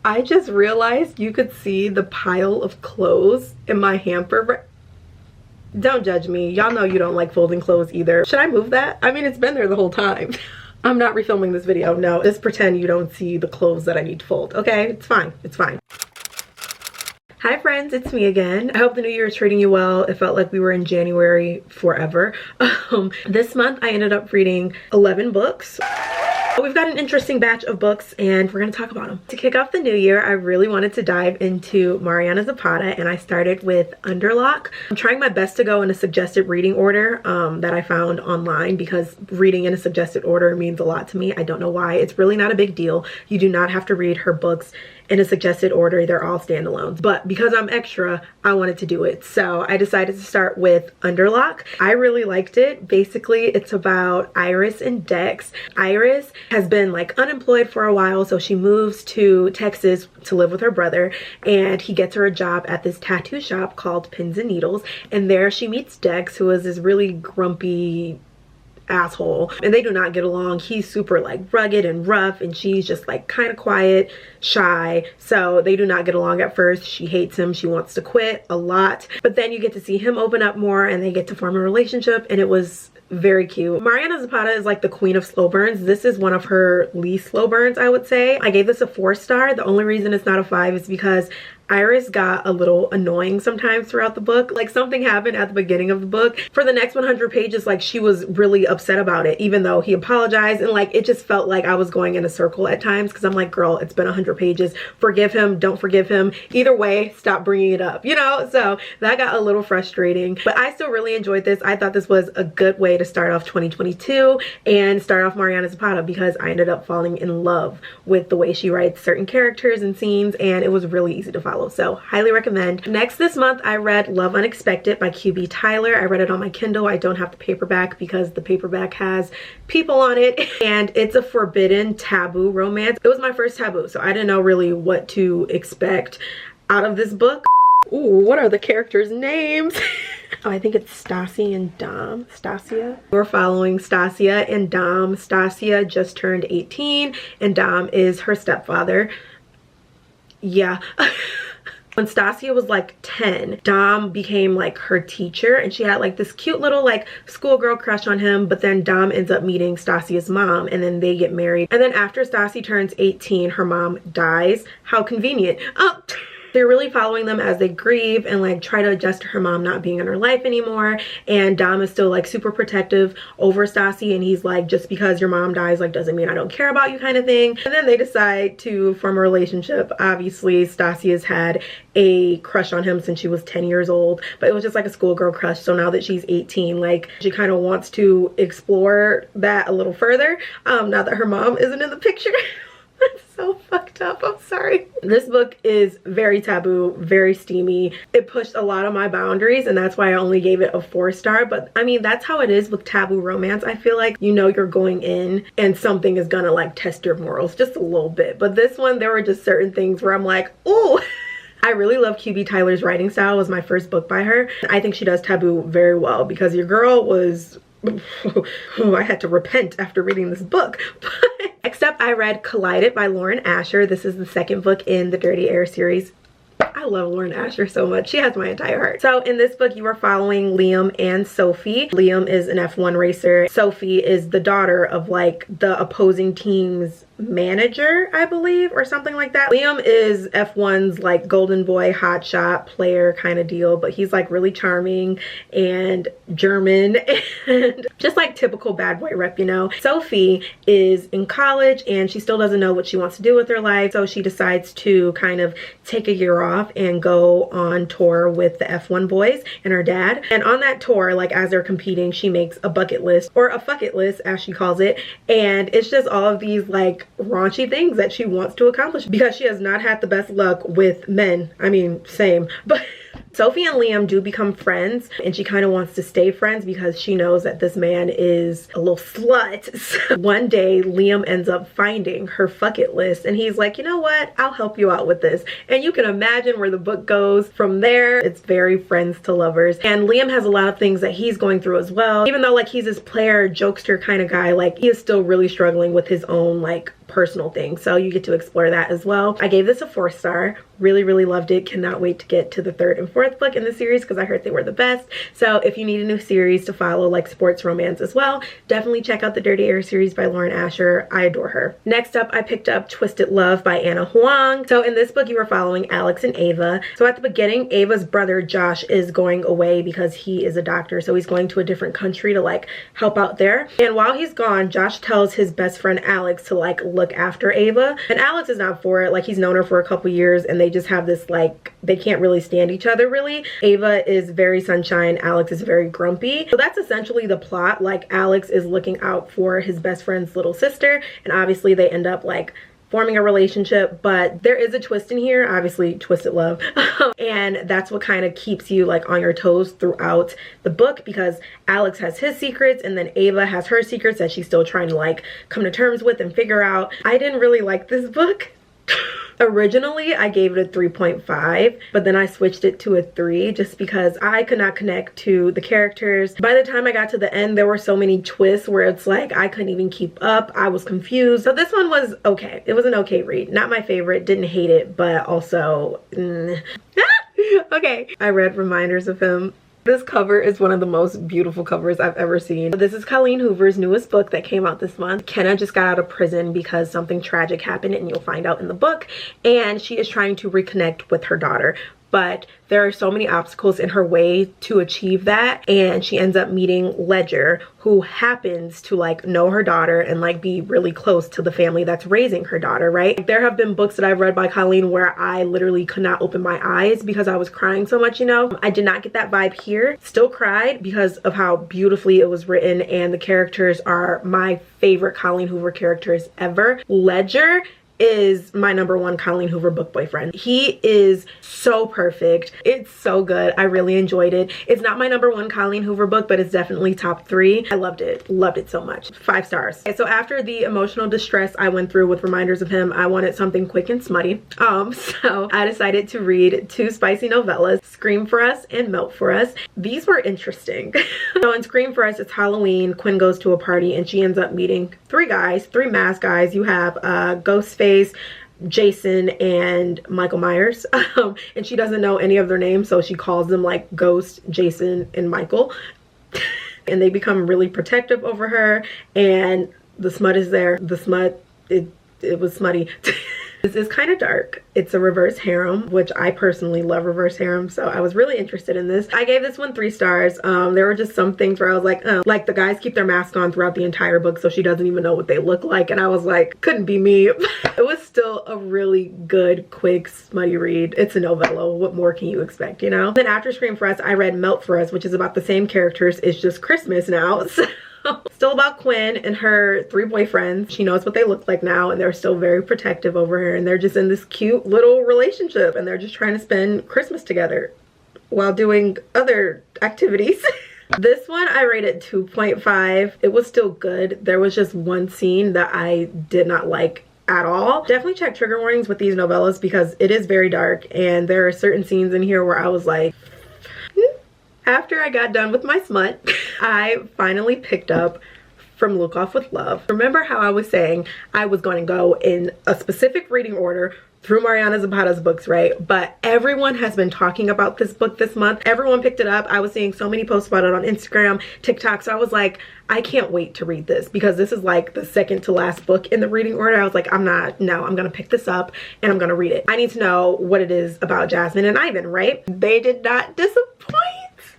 I just realized you could see the pile of clothes in my hamper. Don't judge me. Y'all know you don't like folding clothes either. Should I move that? I mean, it's been there the whole time. I'm not refilming this video. No, just pretend you don't see the clothes that I need to fold. Okay, it's fine. It's fine. Hi friends, it's me again. I hope the new year is treating you well. It felt like we were in January forever. This month I ended up reading 11 books. We've got an interesting batch of books and we're gonna talk about them. To kick off the new year, I really wanted to dive into Mariana Zapata and I started with Locke. I'm trying my best to go in a suggested reading order that I found online because reading in a suggested order means a lot to me. I don't know why. It's really not a big deal. You do not have to read her books in a suggested order. They're all standalones, but because I'm extra, I wanted to do it. So I decided to start with Locke. I really liked it. Basically, it's about Iris and Dex. Iris has been like unemployed for a while, so she moves to Texas to live with her brother, and he gets her a job at this tattoo shop called Pins and Needles, and there she meets Dex, who is this really grumpy asshole, and they do not get along. He's super like rugged and rough and she's just like kind of quiet, shy, so they do not get along at first. She hates him, she wants to quit a lot, but then you get to see him open up more and they get to form a relationship, and it was very cute. Mariana Zapata is like the queen of slow burns. This is one of her least slow burns, I would say. I gave this a 4-star. The only reason it's not a 5 is because Iris got a little annoying sometimes throughout the book. Like something happened at the beginning of the book. For the next 100 pages, like she was really upset about it, even though he apologized, and like it just felt like I was going in a circle at times because I'm like, girl, it's been 100 pages. Forgive him, don't forgive him. Either way, stop bringing it up, you know? So that got a little frustrating, but I still really enjoyed this. I thought this was a good way to start off 2022 and start off Mariana Zapata because I ended up falling in love with the way she writes certain characters and scenes, and it was really easy to follow. So highly recommend. Next this month I read Love Unexpected by QB Tyler. I read it on my Kindle. I don't have the paperback because the paperback has people on it, and it's a forbidden taboo romance. It was my first taboo, so I didn't know really what to expect out of this book. Ooh, what are the characters' names? Oh, I think it's Stassi and Dom. Stasia. We're following Stasia and Dom. Stasia just turned 18 and Dom is her stepfather. Yeah. When Stasia was like 10, Dom became like her teacher and she had like this cute little like schoolgirl crush on him, but then Dom ends up meeting Stasia's mom and then they get married. And then after Stassi turns 18, her mom dies. How convenient. Oh. They're really following them as they grieve and like try to adjust to her mom not being in her life anymore, and Dom is still like super protective over Stassi, and he's like, just because your mom dies like doesn't mean I don't care about you kind of thing. And then they decide to form a relationship. Obviously Stassi has had a crush on him since she was 10 years old, but it was just like a schoolgirl crush. So now that she's 18, like she kind of wants to explore that a little further, now that her mom isn't in the picture. It's so fucked up, I'm sorry. This book is very taboo, very steamy. It pushed a lot of my boundaries, and that's why I only gave it a 4-star. But I mean, that's how it is with taboo romance. I feel like, you know, you're going in and something is gonna like test your morals just a little bit. But this one, there were just certain things where I'm like, ooh. I really love QB Tyler's writing style. It was my first book by her. I think she does taboo very well because your girl was I had to repent after reading this book. Next up, I read Collided by Lauren Asher. This is the second book in the Dirty Air series. I love Lauren Asher so much. She has my entire heart. So in this book, you are following Liam and Sophie. Liam is an F1 racer. Sophie is the daughter of like the opposing team's manager, I believe, or something like that. Liam is F1's like golden boy hotshot player kind of deal, but he's like really charming and German and just like typical bad boy rep, you know. Sophie is in college and she still doesn't know what she wants to do with her life, so she decides to kind of take a year off and go on tour with the F1 boys and her dad. And on that tour, like as they're competing, she makes a bucket list, or a fuck it list as she calls it, and it's just all of these like raunchy things that she wants to accomplish because she has not had the best luck with men. I mean, same. But Sophie and Liam do become friends, and she kind of wants to stay friends because she knows that this man is a little slut. So one day Liam ends up finding her fuck it list and he's like, you know what, I'll help you out with this. And you can imagine where the book goes from there. It's very friends to lovers, and Liam has a lot of things that he's going through as well. Even though like he's this player jokester kind of guy, like he is still really struggling with his own like personal thing, so you get to explore that as well. I gave this a 4-star. Really loved it. Cannot wait to get to the 3rd and 4th book in the series because I heard they were the best. So if you need a new series to follow, like sports romance as well, definitely check out the Dirty Air series by Lauren Asher. I adore her. Next up, I picked up Twisted Love by Anna Huang. So in this book, you were following Alex and Ava. So at the beginning, Ava's brother Josh is going away because he is a doctor, so he's going to a different country to like help out there. And while he's gone, Josh tells his best friend Alex to like look after Ava, and Alex is not for it. Like, he's known her for a couple years and they just have this, like, they can't really stand each other really. Ava is very sunshine, Alex is very grumpy. So that's essentially the plot. Like, Alex is looking out for his best friend's little sister, and obviously they end up like forming a relationship, but there is a twist in here, obviously twisted love. And that's what kind of keeps you like on your toes throughout the book, because Alex has his secrets and then Ava has her secrets that she's still trying to like come to terms with and figure out. I didn't really like this book. Originally, I gave it a 3.5, but then I switched it to a 3 just because I could not connect to the characters. By the time I got to the end, there were so many twists where it's like I couldn't even keep up. I was confused. So this one was okay. It was an okay read. Not my favorite. Didn't hate it, but also okay. I read Reminders of Him. This cover is one of the most beautiful covers I've ever seen. This is Colleen Hoover's newest book that came out this month. Kenna just got out of prison because something tragic happened, and you'll find out in the book. And she is trying to reconnect with her daughter. But there are so many obstacles in her way to achieve that, and she ends up meeting Ledger, who happens to like know her daughter and like be really close to the family that's raising her daughter, right? There have been books that I've read by Colleen where I literally could not open my eyes because I was crying so much, you know? I did not get that vibe here. Still cried because of how beautifully it was written, and the characters are my favorite Colleen Hoover characters ever. Ledger is my #1 Colleen Hoover book boyfriend. He is so perfect. It's so good. I really enjoyed it. It's not my #1 Colleen Hoover book, but it's definitely top 3. I loved it so much. 5 stars. Okay, so after the emotional distress I went through with Reminders of Him, I wanted something quick and smutty. So I decided to read 2 spicy novellas, Scream for Us and Melt for Us. These were interesting. So in Scream for Us, it's Halloween. Quinn goes to a party and she ends up meeting 3 guys, 3 masked guys. You have Ghostface, Jason, and Michael Myers. And she doesn't know any of their names, so she calls them like Ghost, Jason, and Michael. And they become really protective over her, and the smut is there. The smut, it was smutty. This is kind of dark. It's a reverse harem, which I personally love reverse harem, so I was really interested in this. I gave this one 3 stars. There were just some things where I was like, like the guys keep their mask on throughout the entire book, so she doesn't even know what they look like, and I was like, couldn't be me. It was still a really good, quick, smutty read. It's a novella. What more can you expect, you know? Then after Scream for Us, I read Melt for Us, which is about the same characters. It's just Christmas now. So still about Quinn and her 3 boyfriends. She knows what they look like now, and they're still very protective over her, and they're just in this cute little relationship, and they're just trying to spend Christmas together while doing other activities. This one I rated 2.5. It was still good. There was just one scene that I did not like at all. Definitely check trigger warnings with these novellas because it is very dark, and there are certain scenes in here where I was like, After I got done with my smut, I finally picked up From Lukov with Love. Remember how I was saying I was going to go in a specific reading order through Mariana Zapata's books, right? But everyone has been talking about this book this month. Everyone picked it up. I was seeing so many posts about it on Instagram, TikTok. So I was like, I can't wait to read this because this is like the second to last book in the reading order. I was like, I'm gonna pick this up and I'm gonna read it. I need to know what it is about Jasmine and Ivan, right? They did not disappoint.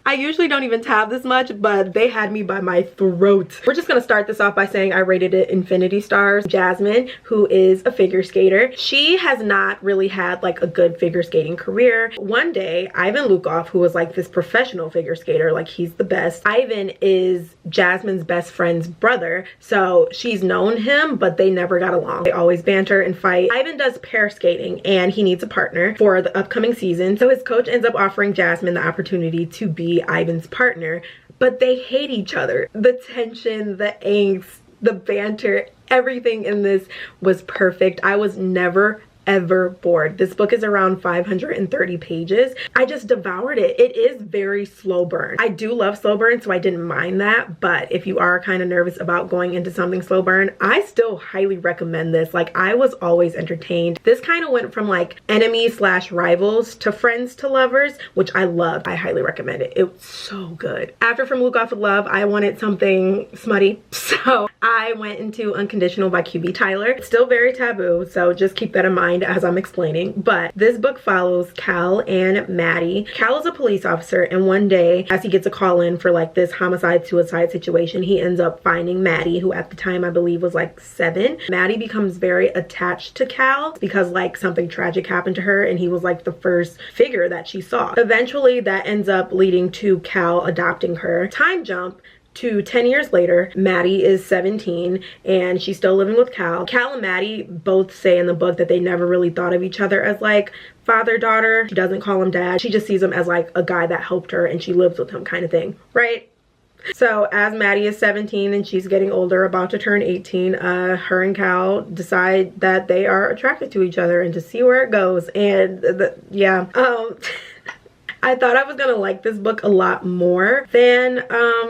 I usually don't even tab this much, but they had me by my throat. We're just gonna start this off by saying I rated it infinity stars. Jasmine, who is a figure skater, she has not really had like a good figure skating career. One day, Ivan Lukov, who was like this professional figure skater, like he's the best. Ivan is Jasmine's best friend's brother, so she's known him, but they never got along. They always banter and fight. Ivan does pair skating and he needs a partner for the upcoming season, so his coach ends up offering Jasmine the opportunity to be Ivan's partner, but they hate each other. The tension, the angst, the banter, everything in this was perfect. I was never ever bored. This book is around 530 pages. I just devoured it. It is very slow burn. I do love slow burn, so I didn't mind that, but if you are kind of nervous about going into something slow burn, I still highly recommend this. Like, I was always entertained. This kind of went from like enemies slash rivals to friends to lovers, which I loved. I highly recommend it. It was so good. After From Lukov with Love, I wanted something smutty, so I went into Unconditional by QB Tyler. It's still very taboo, so just keep that in mind as I'm explaining. But this book follows Cal and Maddie. Cal is a police officer, and one day as he gets a call in for like this homicide suicide situation, he ends up finding Maddie, who at the time I believe was like 7. Maddie becomes very attached to Cal because like something tragic happened to her and he was like the first figure that she saw. Eventually that ends up leading to Cal adopting her. Time jump to 10 years later, Maddie is 17 and she's still living with Cal. Cal and Maddie both say in the book that they never really thought of each other as like father-daughter. She doesn't call him dad. She just sees him as like a guy that helped her and she lives with him kind of thing, right? So as Maddie is 17 and she's getting older, about to turn 18, her and Cal decide that they are attracted to each other and to see where it goes. And yeah, I thought I was gonna like this book a lot more than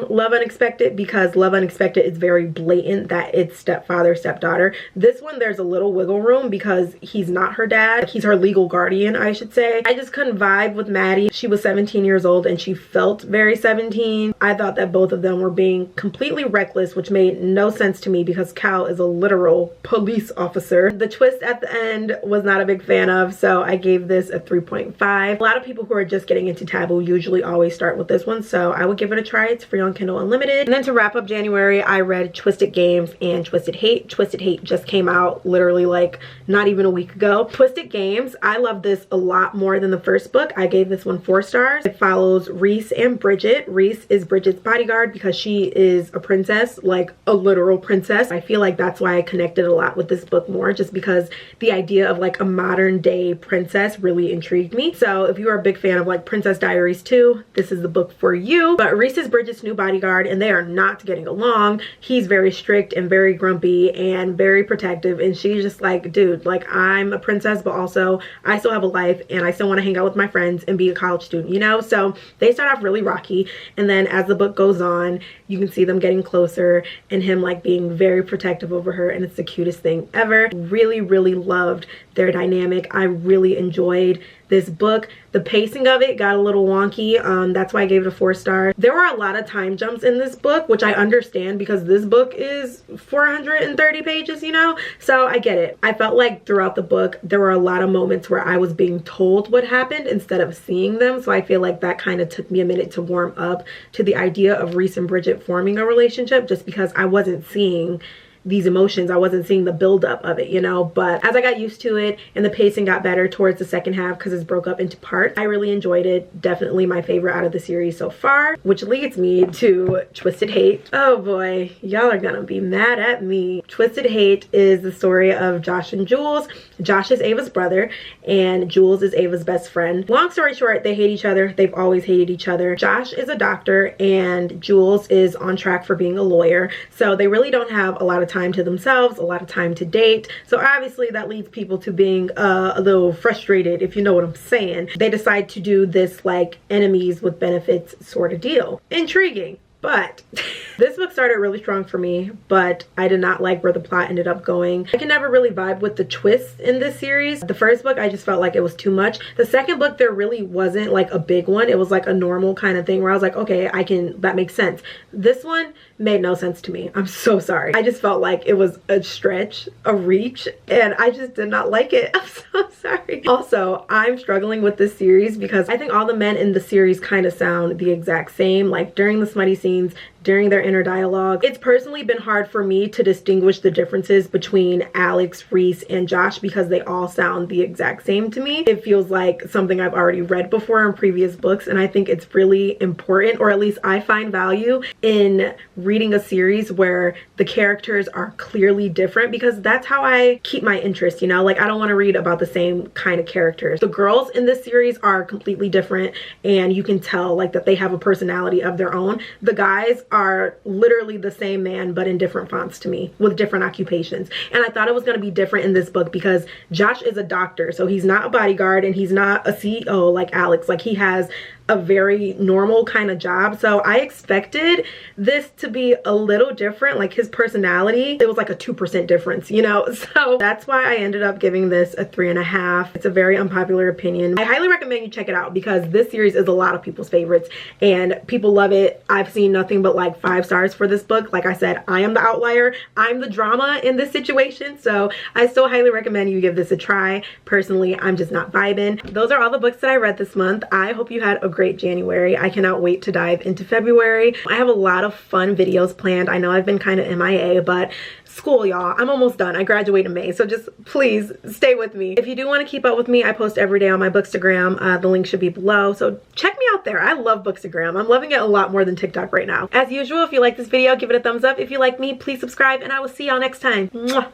Love Unexpected, because Love Unexpected is very blatant that it's stepfather, stepdaughter. This one, there's a little wiggle room because he's not her dad. He's her legal guardian, I should say. I just couldn't vibe with Maddie. She was 17 years old and she felt very 17. I thought that both of them were being completely reckless, which made no sense to me because Cal is a literal police officer. The twist at the end was not a big fan of, so I gave this a 3.5. A lot of people who are just getting into taboo usually always start with this one, so I would give it a try. It's free on Kindle Unlimited. And then to wrap up January, I read Twisted Games and Twisted Hate. Twisted Hate just came out literally like not even a week ago. Twisted Games, I love this a lot more than the first book. I gave this one 4 stars. It follows Reese and Bridget. Reese is Bridget's bodyguard because she is a princess, like a literal princess. I feel like that's why I connected a lot with this book more, just because the idea of like a modern day princess really intrigued me. So if you are a big fan of like Princess Diaries 2, this is the book for you. But Reese is Bridget's new bodyguard and they are not getting along. He's very strict and very grumpy and very protective, and she's just like, dude, like, I'm a princess, but also I still have a life and I still want to hang out with my friends and be a college student, you know? So they start off really rocky, and then as the book goes on, you can see them getting closer and him like being very protective over her, and it's the cutest thing ever. Really, really loved their dynamic. I really enjoyed this book. The pacing of it got a little wonky. That's why I gave it a 4 star. There were a lot of time jumps in this book, which I understand because this book is 430 pages, you know? So I get it. I felt like throughout the book, there were a lot of moments where I was being told what happened instead of seeing them. So I feel like that kind of took me a minute to warm up to the idea of Reese and Bridget forming a relationship, just because I wasn't seeing these emotions. I wasn't seeing the buildup of it, you know? But as I got used to it and the pacing got better towards the second half because it's broke up into parts, I really enjoyed it. Definitely my favorite out of the series so far, which leads me to Twisted Hate. Oh boy, y'all are gonna be mad at me. Twisted Hate is the story of Josh and Jules. Josh is Ava's brother and Jules is Ava's best friend. Long story short, they hate each other. They've always hated each other. Josh is a doctor and Jules is on track for being a lawyer. So they really don't have a lot of time to themselves, a lot of time to date. So obviously that leads people to being a little frustrated, if you know what I'm saying. They decide to do this like enemies with benefits sort of deal. Intriguing. But this book started really strong for me, but I did not like where the plot ended up going. I can never really vibe with the twists in this series. The first book, I just felt like it was too much. The second book, there really wasn't like a big one. It was like a normal kind of thing where I was like, okay, that makes sense. This one made no sense to me. I'm so sorry. I just felt like it was a stretch, a reach, and I just did not like it. I'm so sorry. Also, I'm struggling with this series because I think all the men in the series kind of sound the exact same. Like during the smutty scenes, during their inner dialogue, it's personally been hard for me to distinguish the differences between Alex, Reese, and Josh because they all sound the exact same to me. It feels like something I've already read before in previous books, and I think it's really important, or at least I find value in reading a series where the characters are clearly different, because that's how I keep my interest, you know? Like, I don't want to read about the same kind of characters. The girls in this series are completely different, and you can tell like that they have a personality of their own. The guys are literally the same man but in different fonts to me with different occupations. And I thought it was going to be different in this book because Josh is a doctor, so he's not a bodyguard and he's not a CEO like Alex. Like, he has a very normal kind of job. So I expected this to be a little different, like his personality. It was like a 2% difference, you know? So that's why I ended up giving this a 3.5. It's a very unpopular opinion. I highly recommend you check it out because this series is a lot of people's favorites and people love it. I've seen nothing but like 5 stars for this book. Like I said, I am the outlier. I'm the drama in this situation. So I still highly recommend you give this a try. Personally, I'm just not vibing. Those are all the books that I read this month. I hope you had a great January. I cannot wait to dive into February. I have a lot of fun videos planned. I know I've been kind of MIA, but school, y'all, I'm almost done. I graduate in May, so just please stay with me. If you do want to keep up with me, I post every day on my Bookstagram. The link should be below, so check me out there. I love Bookstagram. I'm loving it a lot more than TikTok right now. As usual, if you like this video, give it a thumbs up. If you like me, please subscribe, and I will see y'all next time. Mwah.